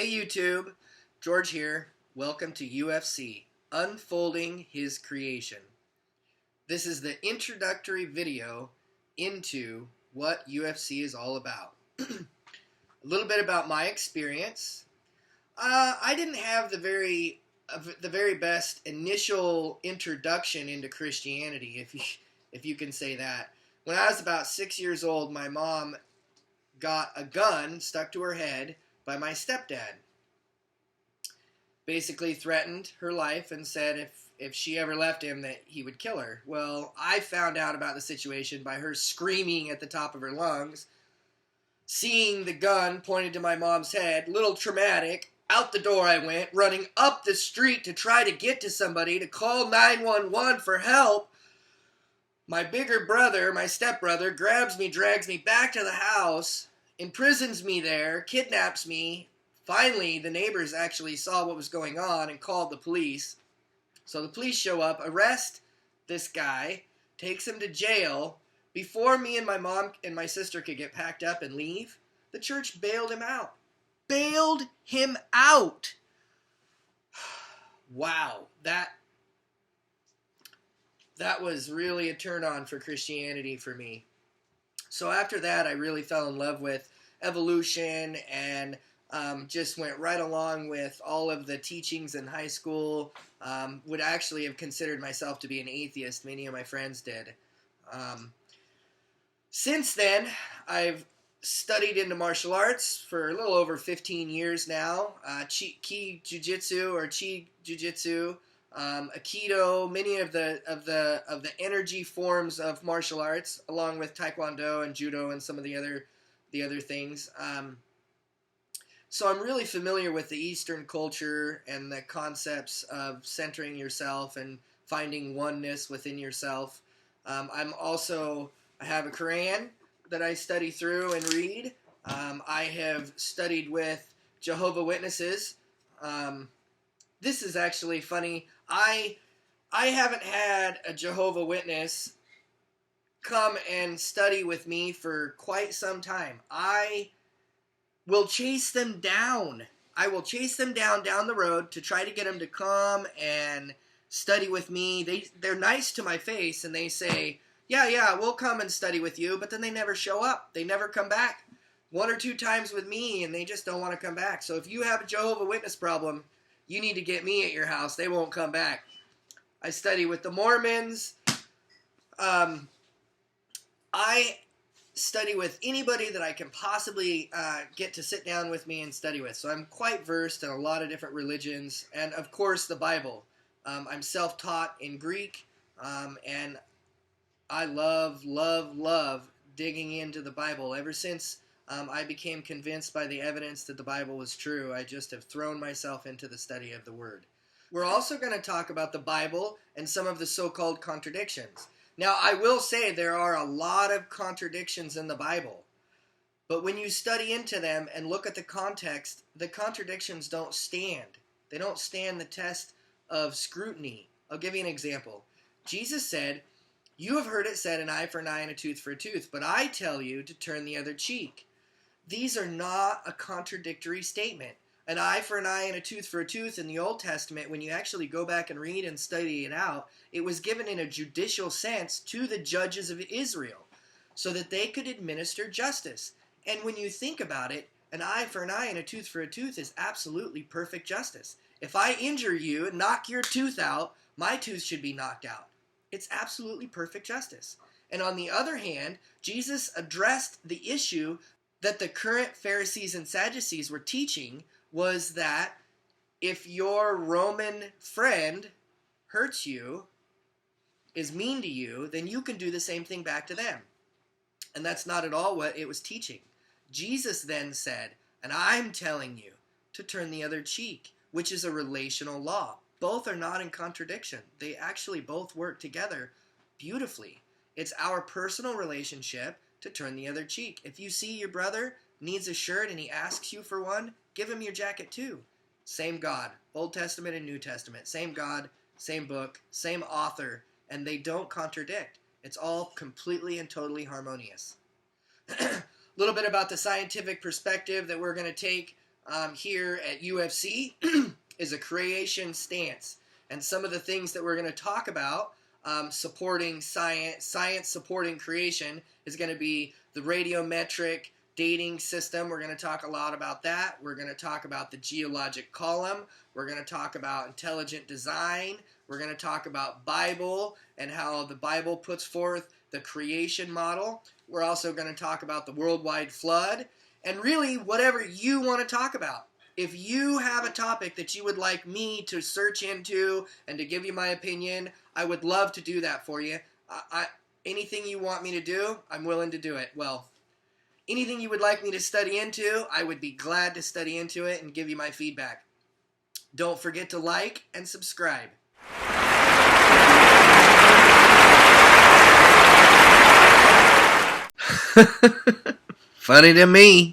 Hey YouTube, George here. Welcome to UFC, Unfolding His Creation. This is the introductory video into what UFC is all about. A little bit about my experience. I didn't have the very best initial introduction into Christianity, if you can say that. When I was about 6 years old, my mom got a gun stuck to her head by my stepdad. Basically threatened her life and said if she ever left him that he would kill her. Well, I found out about the situation by her screaming at the top of her lungs, seeing the gun pointed to my mom's head, little traumatic. Out the door I went, running up the street to try to get to somebody, to call 911 for help. My bigger brother, my stepbrother, grabs me, drags me back to the house, imprisons me there, kidnaps me. Finally, the neighbors actually saw what was going on and called the police. So the police show up, arrest this guy, takes him to jail. Before me and my mom and my sister could get packed up and leave, the church bailed him out. Bailed him out! Wow, that was really a turn on for Christianity for me. So after that, I really fell in love with evolution and just went right along with all of the teachings in high school. Would actually have considered myself to be an atheist. Many of my friends did. Since then, I've studied into martial arts for a little over 15 years now. Ki Jiu-Jitsu or Chi Jiu-Jitsu, Aikido, many of the energy forms of martial arts, along with Taekwondo and Judo and some of the other things. So I'm really familiar with the Eastern culture and the concepts of centering yourself and finding oneness within yourself. I have a Quran that I study through and read. I have studied with Jehovah's Witnesses. This is actually funny. I haven't had a Jehovah's Witness come and study with me for quite some time. I will chase them down. I will chase them down the road to try to get them to come and study with me. They're nice to my face and they say, yeah, we'll come and study with you, but then they never show up. They never come back. 1 or 2 times with me and they just don't want to come back. So if you have a Jehovah's Witness problem, you need to get me at your house. They won't come back. I study with the Mormons. I study with anybody that I can possibly get to sit down with me and study with. So I'm quite versed in a lot of different religions, and of course the Bible. I'm self-taught in Greek, and I love digging into the Bible. Ever since I became convinced by the evidence that the Bible was true, I just have thrown myself into the study of the Word. We're also going to talk about the Bible and some of the so-called contradictions. Now, I will say there are a lot of contradictions in the Bible, but when you study into them and look at the context, the contradictions don't stand. They don't stand the test of scrutiny. I'll give you an example. Jesus said, "You have heard it said, an eye for an eye and a tooth for a tooth, but I tell you to turn the other cheek." These are not a contradictory statement. An eye for an eye and a tooth for a tooth in the Old Testament, when you actually go back and read and study it out, it was given in a judicial sense to the judges of Israel so that they could administer justice. And when you think about it, an eye for an eye and a tooth for a tooth is absolutely perfect justice. If I injure you and knock your tooth out, my tooth should be knocked out. It's absolutely perfect justice. And on the other hand, Jesus addressed the issue that the current Pharisees and Sadducees were teaching, was that if your Roman friend hurts you, is mean to you, then you can do the same thing back to them. And that's not at all what it was teaching. Jesus then said, "And I'm telling you to turn the other cheek," which is a relational law. Both are not in contradiction. They actually both work together beautifully. It's our personal relationship to turn the other cheek. If you see your brother needs a shirt and he asks you for one, give him your jacket too. Same God, Old Testament and New Testament. Same God, same book, same author, and they don't contradict. It's all completely and totally harmonious. A little bit about the scientific perspective that we're going to take here at UFC is a creation stance. And some of the things that we're going to talk about supporting science supporting creation is going to be the radiometric dating system. We're going to talk a lot about that. We're going to talk about the geologic column. We're going to talk about intelligent design. We're going to talk about Bible and how the Bible puts forth the creation model. We're also going to talk about the worldwide flood and really whatever you want to talk about. If you have a topic that you would like me to search into and to give you my opinion, I would love to do that for you. Anything you want me to do, I'm willing to do it. Well, anything you would like me to study into, I would be glad to study into it and give you my feedback. Don't forget to like and subscribe. Funny to me.